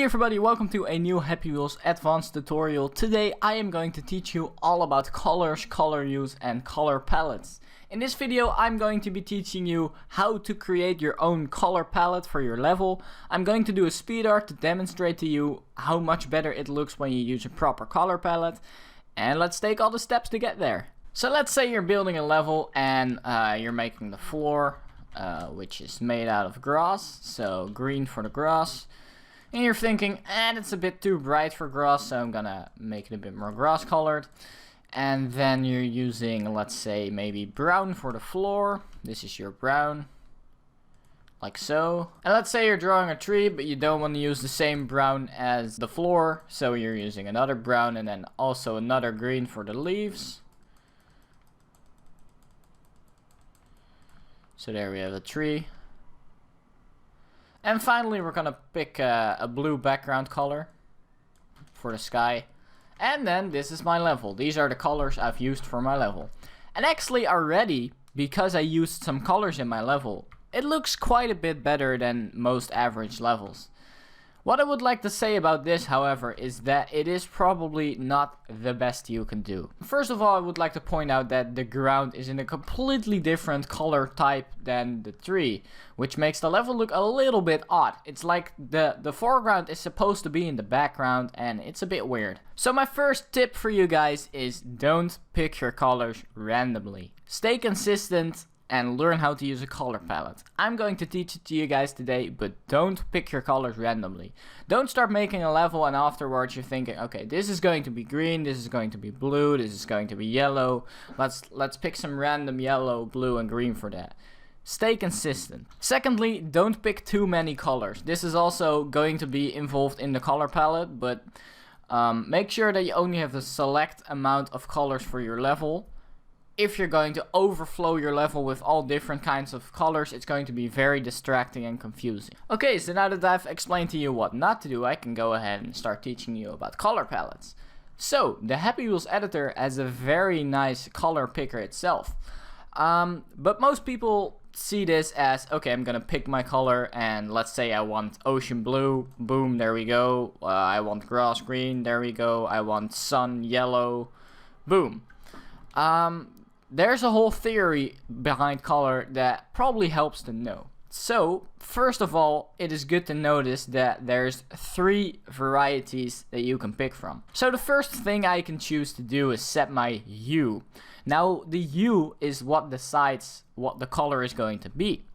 Hey everybody, welcome to a new Happy Wheels advanced tutorial. Today I am going to teach you all about colors, color use and color palettes. In this video I'm going to be teaching you how to create your own color palette for your level. I'm going to do a speed art to demonstrate to you how much better it looks when you use a proper color palette. And let's take all the steps to get there. So let's say you're building a level and you're making the floor, which is made out of grass, so green for the grass. And you're thinking, it's a bit too bright for grass, so I'm gonna make it a bit more grass colored. And then you're using, let's say, maybe brown for the floor. This is your brown, like so. And let's say you're drawing a tree, but you don't want to use the same brown as the floor, so you're using another brown and then also another green for the leaves. So there we have the tree. And finally we're gonna pick a blue background color for the sky. And then this is my level. These are the colors I've used for my level. And actually already, because I used some colors in my level, it looks quite a bit better than most average levels. What I would like to say about this, however, is that it is probably not the best you can do. First of all, I would like to point out that the ground is in a completely different color type than the tree, which makes the level look a little bit odd. It's like the foreground is supposed to be in the background and it's a bit weird. So my first tip for you guys is don't pick your colors randomly. Stay consistent and learn how to use a color palette. I'm going to teach it to you guys today, but don't pick your colors randomly. Don't start making a level and afterwards you're thinking, okay, this is going to be green, this is going to be blue, this is going to be yellow. Let's pick some random yellow, blue and green for that. Stay consistent. Secondly, don't pick too many colors. This is also going to be involved in the color palette, but make sure that you only have the select amount of colors for your level. If you're going to overflow your level with all different kinds of colors, it's going to be very distracting and confusing. Okay, so now that I've explained to you what not to do, I can go ahead and start teaching you about color palettes. So, the Happy Wheels editor has a very nice color picker itself. But most people see this as, okay, I'm gonna pick my color and let's say I want ocean blue, boom, there we go. I want grass green, there we go. I want sun yellow, boom. There's a whole theory behind color that probably helps to know. So, first of all, it is good to notice that there's 3 varieties that you can pick from. So the first thing I can choose to do is set my hue. Now, the hue is what decides what the color is going to be.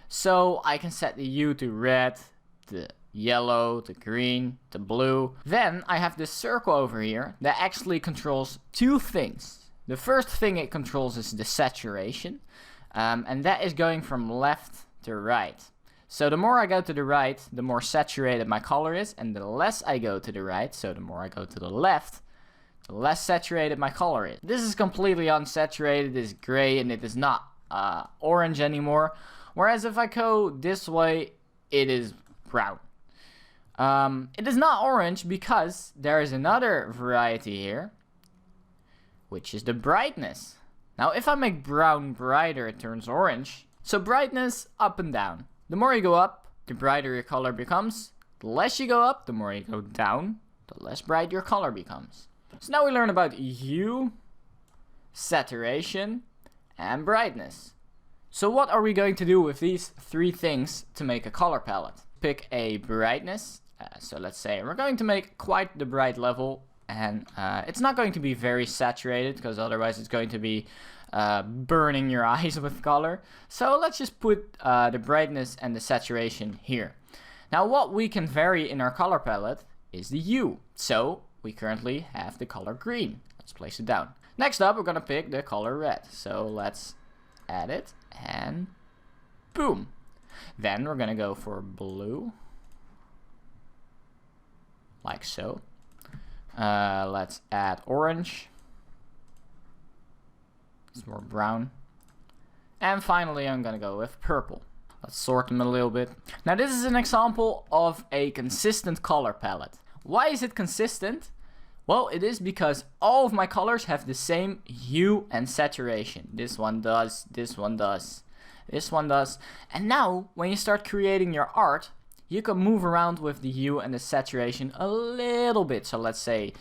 So I can set the hue to red, to yellow, to green, to blue. Then I have this circle over here that actually controls 2 things. The first thing it controls is the saturation, and that is going from left to right. So the more I go to the right, the more saturated my color is, and the less I go to the right, so the more I go to the left, the less saturated my color is. This is completely unsaturated, it is gray, and it is not orange anymore. Whereas if I go this way, it is brown. It is not orange because there is another variety here, which is the brightness. Now if I make brown brighter, it turns orange. So brightness up and down. The more you go up, the brighter your color becomes. The less you go up, the more you go down, the less bright your color becomes. So now we learn about hue, saturation, and brightness. So what are we going to do with these 3 things to make a color palette? Pick a brightness. So let's say we're going to make quite the bright level. And it's not going to be very saturated because otherwise it's going to be burning your eyes with color. So let's just put the brightness and the saturation here. Now what we can vary in our color palette is the hue. So we currently have the color green. Let's place it down. Next up we're going to pick the color red. So let's add it and boom. Then we're going to go for blue. Like so. Let's add orange. It's more brown. And finally I'm gonna go with purple. Let's sort them a little bit. Now this is an example of a consistent color palette. Why is it consistent? Well, it is because all of my colors have the same hue and saturation. This one does, this one does, this one does. And now when you start creating your art, you can move around with the hue and the saturation a little bit. So let's say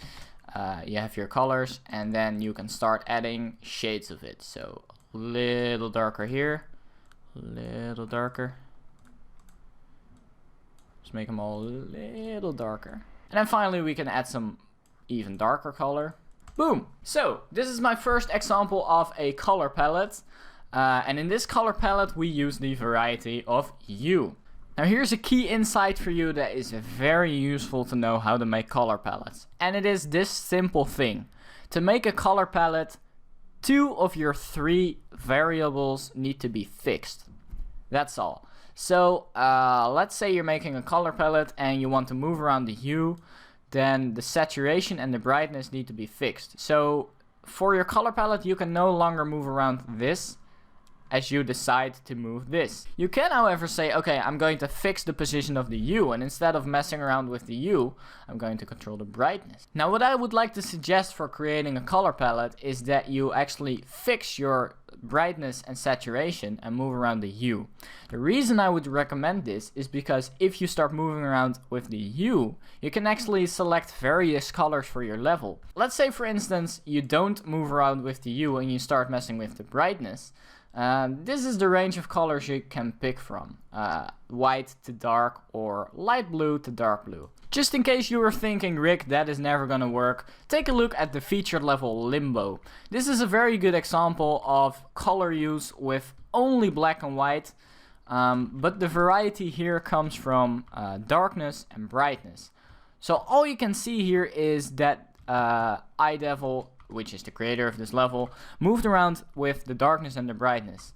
you have your colors, and then you can start adding shades of it. So a little darker here, a little darker. Just make them all a little darker. And then finally we can add some even darker color. Boom! So this is my first example of a color palette. And in this color palette we use the variety of hue. Now here's a key insight for you that is very useful to know how to make color palettes. And it is this simple thing. To make a color palette, 2 of your 3 variables need to be fixed. That's all. So let's say you're making a color palette and you want to move around the hue, then the saturation and the brightness need to be fixed. So for your color palette you can no longer move around this as you decide to move this. You can however say, okay, I'm going to fix the position of the hue, and instead of messing around with the hue, I'm going to control the brightness. Now what I would like to suggest for creating a color palette is that you actually fix your brightness and saturation and move around the hue. The reason I would recommend this is because if you start moving around with the hue, you can actually select various colors for your level. Let's say for instance you don't move around with the hue and you start messing with the brightness. This is the range of colors you can pick from. White to dark or light blue to dark blue. Just in case you were thinking, Rick, that is never gonna work, take a look at the featured level Limbo. This is a very good example of color use with only black and white, but the variety here comes from darkness and brightness. So all you can see here is that iDevil, which is the creator of this level, moved around with the darkness and the brightness.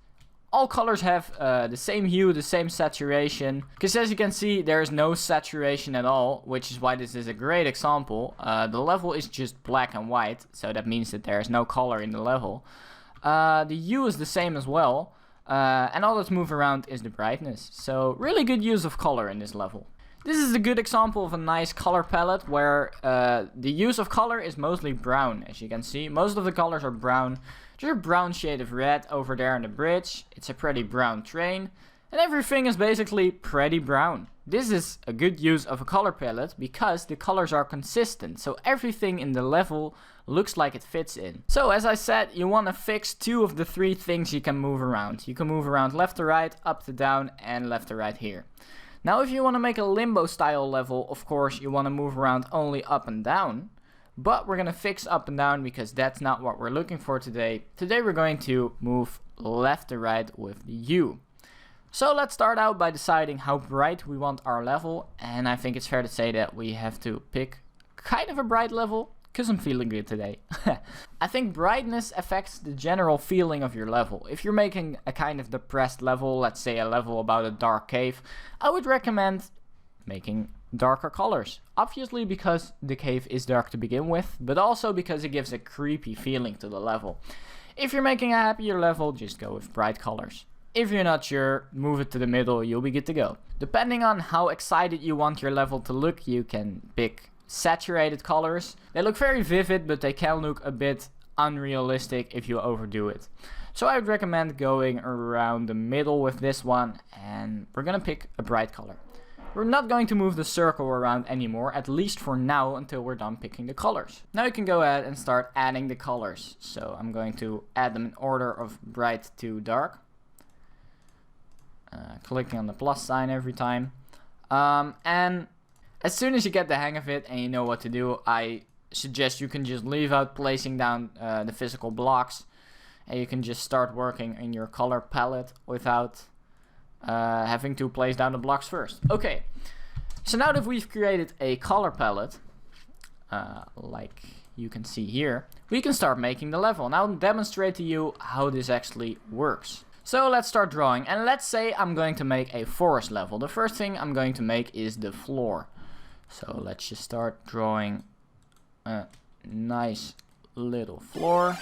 All colors have the same hue, the same saturation, because as you can see there is no saturation at all, which is why this is a great example. The level is just black and white, so that means that there is no color in the level. The hue is the same as well, and all that's moved around is the brightness. So really good use of color in this level. This is a good example of a nice color palette where the use of color is mostly brown. As you can see, most of the colors are brown. There's a brown shade of red over there on the bridge. It's a pretty brown train. And everything is basically pretty brown. This is a good use of a color palette because the colors are consistent. So everything in the level looks like it fits in. So as I said, you want to fix 2 of the 3 things you can move around. You can move around left to right, up to down, and left to right here. Now if you want to make a limbo style level, of course you want to move around only up and down. But we're going to fix up and down because that's not what we're looking for today. Today we're going to move left to right with the hue. So let's start out by deciding how bright we want our level. And I think it's fair to say that we have to pick kind of a bright level, because I'm feeling good today. I think brightness affects the general feeling of your level. If you're making a kind of depressed level, let's say a level about a dark cave, I would recommend making darker colors. Obviously because the cave is dark to begin with, but also because it gives a creepy feeling to the level. If you're making a happier level, just go with bright colors. If you're not sure, move it to the middle, you'll be good to go. Depending on how excited you want your level to look, you can pick saturated colors. They look very vivid, but they can look a bit unrealistic if you overdo it. So I would recommend going around the middle with this one, and we're gonna pick a bright color. We're not going to move the circle around anymore, at least for now, until we're done picking the colors. Now you can go ahead and start adding the colors. So I'm going to add them in order of bright to dark. Clicking on the plus sign every time. And as soon as you get the hang of it and you know what to do, I suggest you can just leave out placing down the physical blocks. And you can just start working in your color palette without having to place down the blocks first. Okay, so now that we've created a color palette, like you can see here, we can start making the level. Now I'll demonstrate to you how this actually works. So let's start drawing, and let's say I'm going to make a forest level. The first thing I'm going to make is the floor. So let's just start drawing a nice little floor.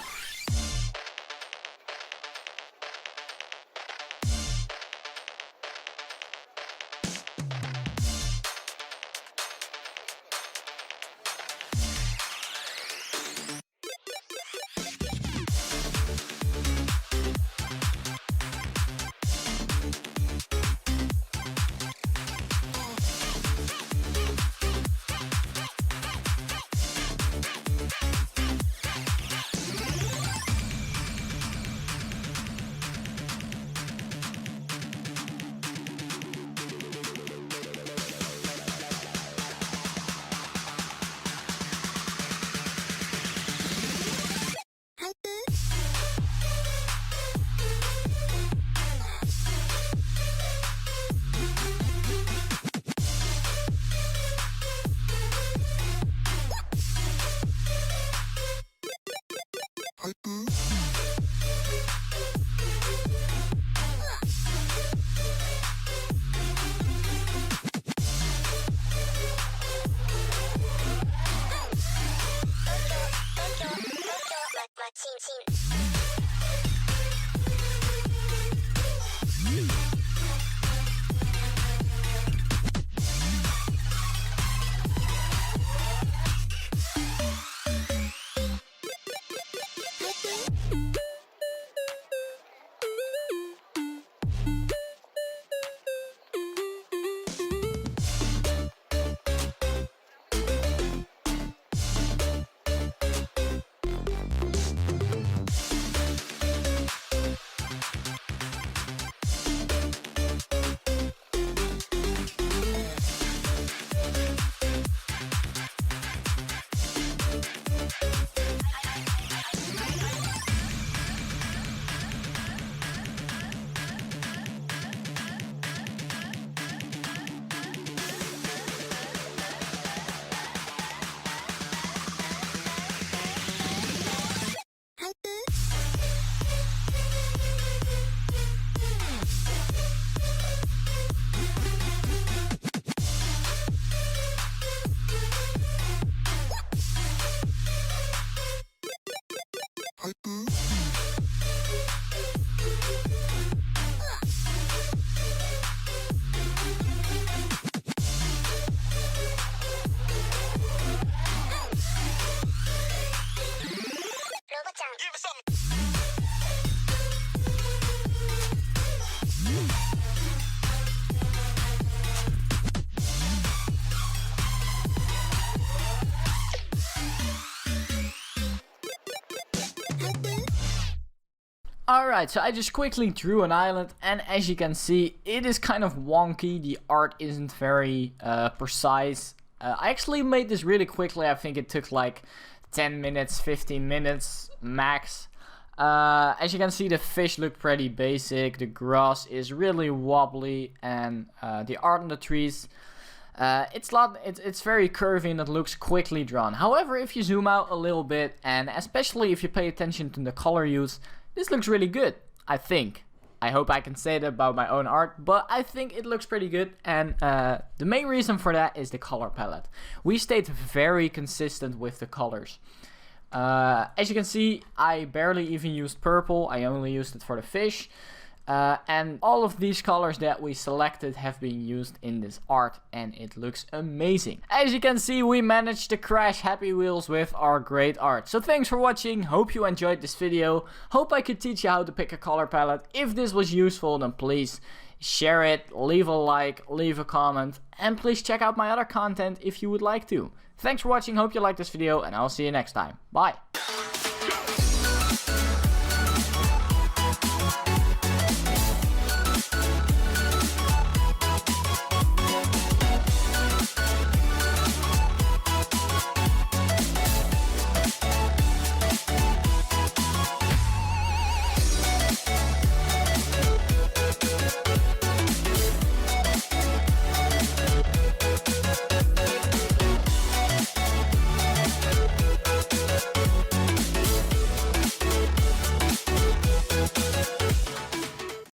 Alright, so I just quickly drew an island, and as you can see, it is kind of wonky. The art isn't very precise. I actually made this really quickly. I think it took like 10 minutes, 15 minutes max. As you can see, the fish look pretty basic. The grass is really wobbly, and the art on the trees, it's very curvy and it looks quickly drawn. However, if you zoom out a little bit, and especially if you pay attention to the color use, this looks really good, I think. I hope I can say that about my own art, but I think it looks pretty good, and the main reason for that is the color palette. We stayed very consistent with the colors. As you can see, I barely even used purple. I only used it for the fish. And all of these colors that we selected have been used in this art, and it looks amazing. As you can see, we managed to crash Happy Wheels with our great art. So thanks for watching. Hope you enjoyed this video. Hope I could teach you how to pick a color palette. If this was useful, then please share it, leave a like, leave a comment, and please check out my other content if you would like to. Thanks for watching. Hope you liked this video, and I'll see you next time. Bye.